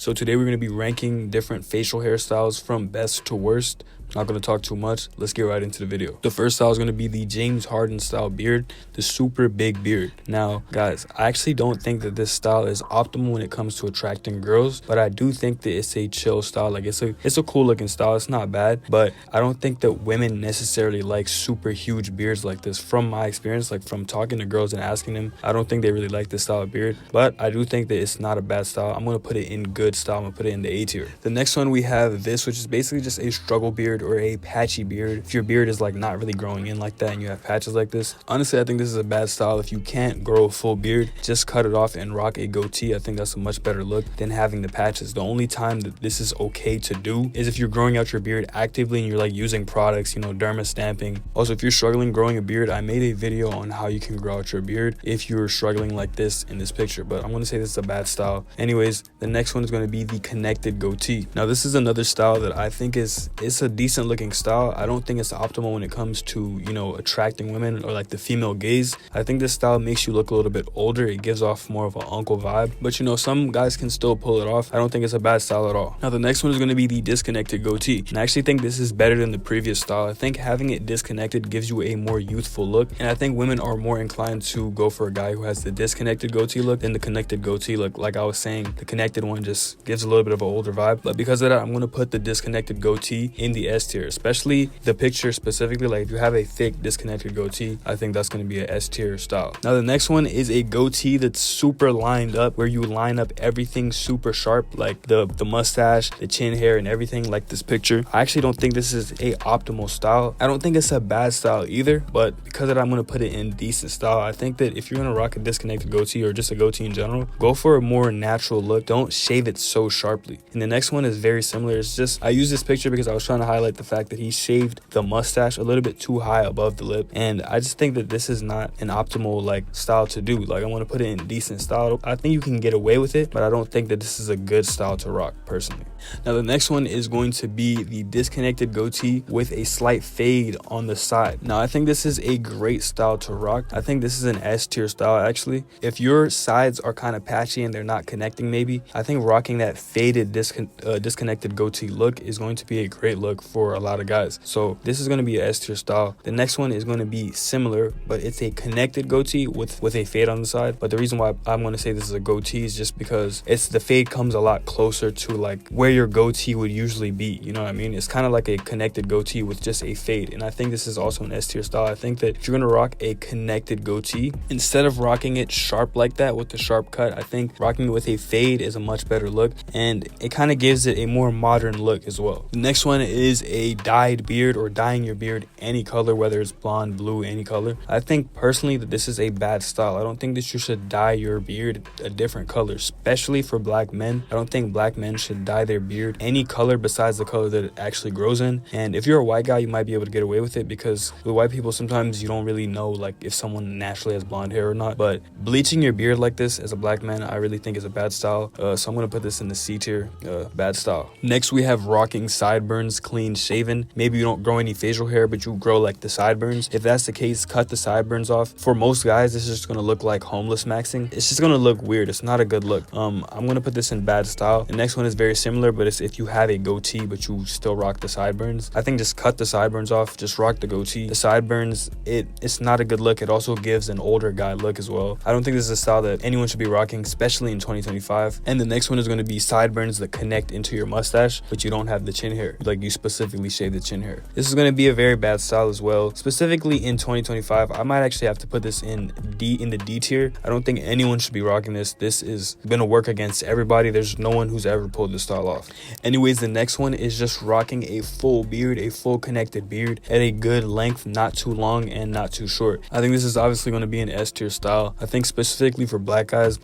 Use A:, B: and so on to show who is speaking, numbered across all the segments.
A: So today we're going to be ranking different facial hairstyles from best to worst. Not going to talk too much. Let's get right into the video. The first style is going to be the James Harden style beard, the super big beard. Now, guys, I actually don't think that this style is optimal when it comes to attracting girls, but I do think that it's a chill style. Like it's a cool looking style. It's not bad, but I don't think that women necessarily like super huge beards like this. From my experience, like from talking to girls and asking them, I don't think they really like this style of beard, but I do think that it's not a bad style. I'm going to put it in good style. I'm going to put it in the A tier. The next one we have this, which is basically just a struggle beard or a patchy beard. If your beard is like not really growing in like that and you have patches like this, honestly I think this is a bad style. If you can't grow a full beard, just cut it off and rock a goatee. I think that's a much better look than having the patches. The only time that this is okay to do is if you're growing out your beard actively and you're like using products, you know, derma stamping. Also, if you're struggling growing a beard, I made a video on how you can grow out your beard if you're struggling like this in this picture, but I'm going to say this is a bad style. Anyways, the next one is going to be the connected goatee. Now this is another style that I think it's a decent looking style. I don't think it's optimal when it comes to, you know, attracting women or like the female gaze. I think this style makes you look a little bit older. It gives off more of an uncle vibe, but you know, some guys can still pull it off. I don't think it's a bad style at all. Now the next one is going to be the disconnected goatee, and I actually think this is better than the previous style. I think having it disconnected gives you a more youthful look, and I think women are more inclined to go for a guy who has the disconnected goatee look than the connected goatee look. Like I was saying, the connected one just gives a little bit of an older vibe, but because of that, I'm going to put the disconnected goatee in the S tier, especially the picture specifically. Like if you have a thick disconnected goatee, I think that's going to be an S tier style. Now the next one is a goatee that's super lined up, where you line up everything super sharp, like the mustache, the chin hair, and everything like this picture. I actually don't think this is a optimal style. I don't think it's a bad style either, but because of that, I'm going to put it in decent style. I think that if you're going to rock a disconnected goatee or just a goatee in general, go for a more natural look. Don't shave it so sharply. And the next one is very similar. It's just, I use this picture because I was trying to highlight the fact that he shaved the mustache a little bit too high above the lip, and I just think that this is not an optimal like style to do. Like I want to put it in decent style. I think you can get away with it, but I don't think that this is a good style to rock personally. Now the next one is going to be the disconnected goatee with a slight fade on the side. Now I think this is a great style to rock. I think this is an S tier style actually. If your sides are kind of patchy and they're not connecting, maybe, I think rocking that faded disconnected goatee look is going to be a great look for a lot of guys. So this is going to be an S tier style. The next one is going to be similar, but it's a connected goatee with a fade on the side. But the reason why I'm going to say this is a goatee is just because the fade comes a lot closer to like where your goatee would usually be. You know what I mean? It's kind of like a connected goatee with just a fade. And I think this is also an S tier style. I think that if you're going to rock a connected goatee, instead of rocking it sharp like that with the sharp cut, I think rocking it with a fade is a much better look, and it kind of gives it a more modern look as well. The next one is a dyed beard, or dyeing your beard any color, whether it's blonde, blue, any color. I think personally that this is a bad style. I don't think that you should dye your beard a different color, especially for black men. I don't think black men should dye their beard any color besides the color that it actually grows in. And if you're a white guy, you might be able to get away with it, because with white people sometimes you don't really know like if someone naturally has blonde hair or not. But bleaching your beard like this as a black man, I really think is a bad style. So I'm going to put this in the C tier, bad style. Next we have rocking sideburns clean shaven. Maybe you don't grow any facial hair, but you grow like the sideburns. If that's the case, cut the sideburns off. For most guys, this is just going to look like homeless maxing. It's just going to look weird. It's not a good look. I'm going to put this in bad style. The next one is very similar, but it's if you have a goatee but you still rock the sideburns. I think just cut the sideburns off, just rock the goatee. The sideburns, it's not a good look. It also gives an older guy look as well. I don't think this is a style that anyone should be rocking, especially in 2025. And the next one is going to be sideburns that connect into your mustache, but you don't have the chin hair. Like you specifically shave the chin hair. This is going to be a very bad style as well, specifically in 2025. I might actually have to put this in the D tier. I don't think anyone should be rocking this. This is going to work against everybody. There's no one who's ever pulled this style off. Anyways, the next one is just rocking a full beard, a full connected beard at a good length, not too long and not too short. I think this is obviously going to be an S tier style. I think specifically for black guys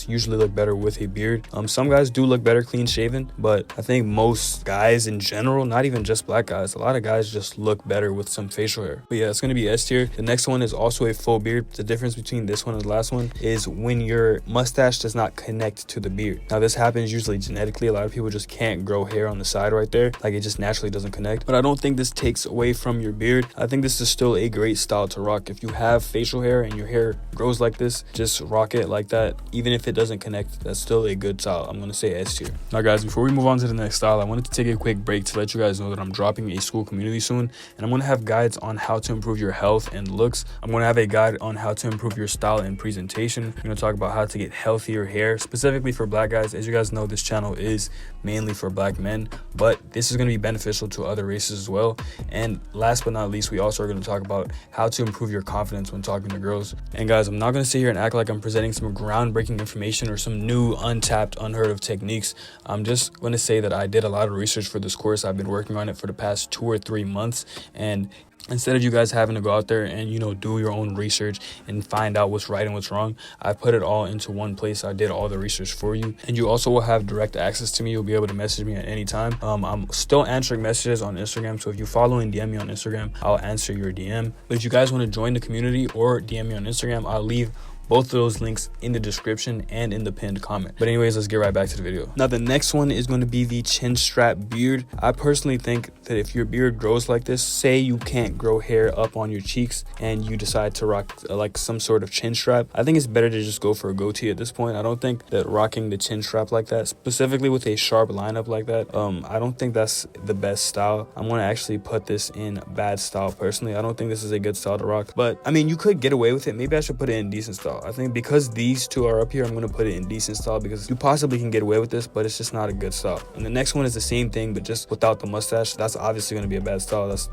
A: usually look better with a beard. Some guys do look better clean shaven, but I think most guys in general, not even even just black guys. A lot of guys just look better with some facial hair. But yeah, it's gonna be S tier. The next one is also a full beard. The difference between this one and the last one is when your mustache does not connect to the beard. Now this happens usually genetically. A lot of people just can't grow hair on the side right there, like it just naturally doesn't connect. But I don't think this takes away from your beard. I think this is still a great style to rock. If you have facial hair and your hair grows like this, just rock it like that. Even if it doesn't connect, that's still a good style. I'm gonna say S tier. Now guys, before we move on to the next style, I wanted to take a quick break to let you guys know that I'm dropping a school community soon, and I'm gonna have guides on how to improve your health and looks. I'm gonna have a guide on how to improve your style and presentation. We're gonna talk about how to get healthier hair, specifically for black guys. As you guys know, this channel is mainly for black men, but this is gonna be beneficial to other races as well. And last but not least, we also are gonna talk about how to improve your confidence when talking to girls. And guys, I'm not gonna sit here and act like I'm presenting some groundbreaking information or some new, untapped, unheard of techniques. I'm just gonna say that I did a lot of research for this course. I've been working on it for the past 2 or 3 months, and instead of you guys having to go out there and, you know, do your own research and find out what's right and what's wrong, I put it all into one place. I did all the research for you, and you also will have direct access to me. You'll be able to message me at any time. I'm still answering messages on Instagram, so if you follow and DM me on Instagram, I'll answer your DM. But if you guys want to join the community or DM me on Instagram, I'll leave both of those links in the description and in the pinned comment. But anyways, let's get right back to the video. Now the next one is going to be the chin strap beard. I personally think that if your beard grows like this, say you can't grow hair up on your cheeks and you decide to rock like some sort of chin strap, I think it's better to just go for a goatee at this point. I don't think that rocking the chin strap like that, specifically with a sharp lineup like that, I don't think that's the best style. I'm going to actually put this in bad style personally. I don't think this is a good style to rock, but I mean, you could get away with it. Maybe I should put it in decent style. I think because these two are up here, I'm going to put it in decent style because you possibly can get away with this, but it's just not a good style. And the next one is the same thing, but just without the mustache. That's obviously going to be a bad style. That's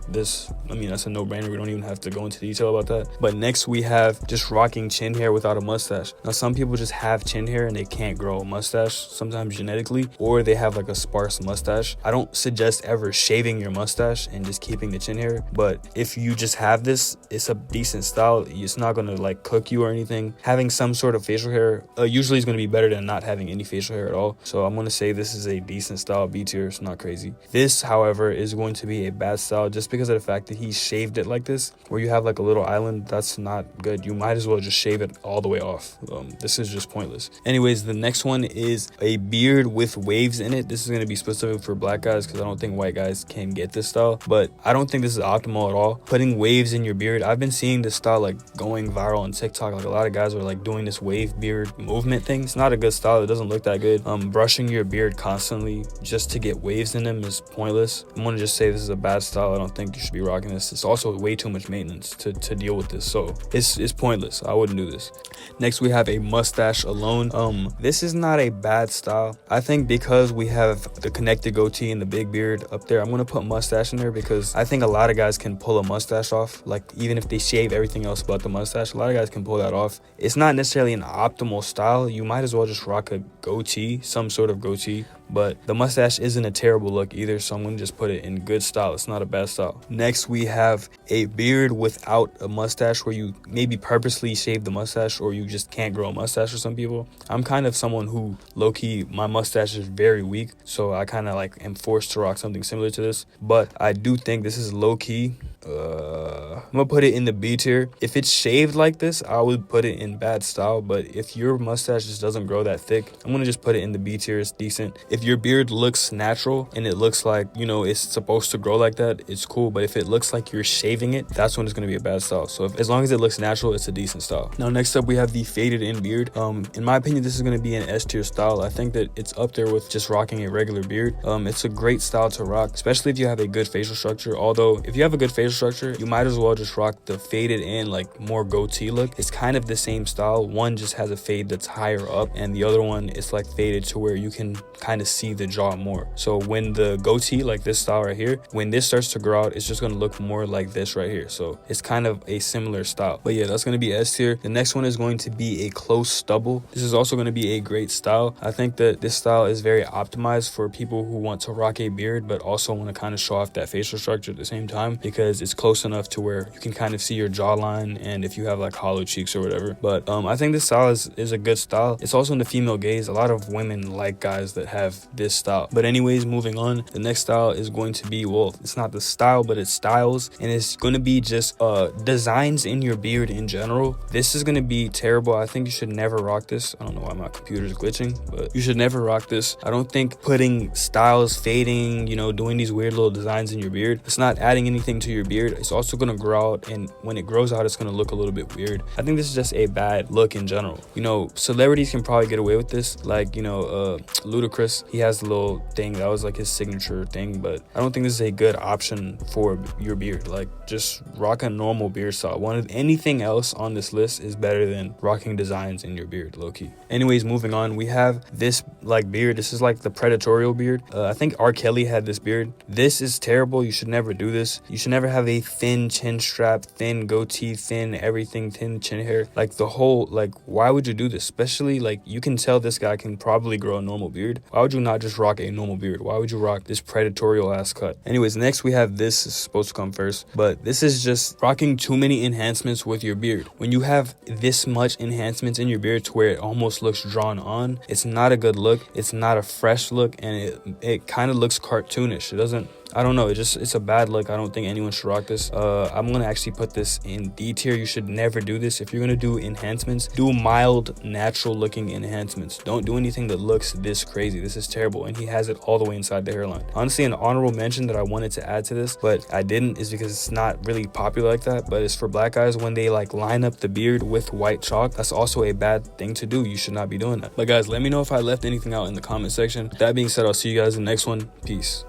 A: a no-brainer. We don't even have to go into detail about that. But next we have just rocking chin hair without a mustache. Now some people just have chin hair and they can't grow a mustache, sometimes genetically, or they have like a sparse mustache. I don't suggest ever shaving your mustache and just keeping the chin hair, but if you just have this, it's a decent style. It's not going to like cook you or anything. Having some sort of facial hair usually is going to be better than not having any facial hair at all. So I'm going to say this is a decent style, B tier. It's not crazy. This, however, is going to be a bad style just because of the fact that he shaved it like this, where you have like a little island. That's not good. You might as well just shave it all the way off. This is just pointless. Anyways, the next one is a beard with waves in it. This is going to be specific for black guys because I don't think white guys can get this style, but I don't think this is optimal at all. Putting waves in your beard, I've been seeing this style like going viral on TikTok. Like a lot of guys are like doing this wave beard movement thing. It's not a good style. It doesn't look that good. Brushing your beard constantly just to get waves in them is pointless. I'm gonna just say this is a bad style. I don't think you should be rocking this. It's also way too much maintenance to deal with this, so it's pointless. I wouldn't do this. Next we have a mustache alone. This is not a bad style. I think because we have the connected goatee and the big beard up there, I'm gonna put mustache in there because I think a lot of guys can pull a mustache off. Like even if they shave everything else but the mustache, a lot of guys can pull that off. It's not necessarily an optimal style. You might as well just rock a goatee, some sort of goatee, but the mustache isn't a terrible look either, so I'm gonna just put it in good style. It's not a bad style. Next we have a beard without a mustache, where you maybe purposely shave the mustache or you just can't grow a mustache for some people. I'm kind of someone who low-key, my mustache is very weak, so I kind of like am forced to rock something similar to this, but I do think this is low-key. I'm gonna put it in the B tier. If it's shaved like this, I would put it in bad style, but if your mustache just doesn't grow that thick, I'm gonna just put it in the B tier. It's decent. If your beard looks natural and it looks like, you know, it's supposed to grow like that, it's cool, but if it looks like you're shaving it, that's when it's gonna be a bad style. So as long as it looks natural, it's a decent style. Now next up we have the faded in beard. In my opinion, this is gonna be an S tier style. I think that it's up there with just rocking a regular beard. It's a great style to rock, especially if you have a good facial structure. Although if you have a good facial structure, you might as well just rock the faded in, like more goatee look. It's kind of the same style. One just has a fade that's higher up, and the other one is like faded to where you can kind of see the jaw more. So when the goatee, like this style right here, when this starts to grow out, it's just going to look more like this right here. So it's kind of a similar style. But yeah, that's going to be S tier. The next one is going to be a close stubble. This is also going to be a great style. I think that this style is very optimized for people who want to rock a beard but also want to kind of show off that facial structure at the same time, because it's close enough to where you can kind of see your jawline and if you have like hollow cheeks or whatever. But I think this style is a good style. It's also in the female gaze. A lot of women like guys that have this style. But anyways, moving on, the next style is going to be, well, it's not the style, but it's styles, and it's going to be just designs in your beard in general. This is going to be terrible. I think you should never rock this. I don't know why my computer's glitching, but you should never rock this. I don't think putting styles, fading, you know, doing these weird little designs in your beard, it's not adding anything to your beard. It's also going to grow out, and when it grows out, it's going to look a little bit weird. I think this is just a bad look in general. You know, celebrities can probably get away with this, like, you know, Ludacris, he has the little thing that was like his signature thing, but I don't think this is a good option for your beard. Like, just rock a normal beard style. Anything else on this list is better than rocking designs in your beard, low-key. Anyways, moving on, we have this like beard. This is like the predatorial beard. I think R. Kelly had this beard. This is terrible. You should never do this. You should never have a thin chin strap, thin goatee, thin everything, thin chin hair. Like the whole, like, why would you do this? Especially, like, you can tell this guy can probably grow a normal beard. Why would you not just rock a normal beard? Why would you rock this predatorial ass cut? Anyways, next we have this. Is supposed to come first, but this is just rocking too many enhancements with your beard. When you have this much enhancements in your beard to where it almost looks drawn on, it's not a good look. It's not a fresh look, and it kind of looks cartoonish. It doesn't, I don't know, it's a bad look. I don't think anyone should rock this. I'm gonna actually put this in D tier. You should never do this. If you're gonna do enhancements, do mild, natural looking enhancements. Don't do anything that looks this crazy. This is terrible, and he has it all the way inside the hairline. Honestly, an honorable mention that I wanted to add to this, but I didn't, is because it's not really popular like that, but it's for black guys when they like line up the beard with white chalk. That's also a bad thing to do. You should not be doing that. But guys, let me know if I left anything out in the comment section. With that being said, I'll see you guys in the next one. Peace.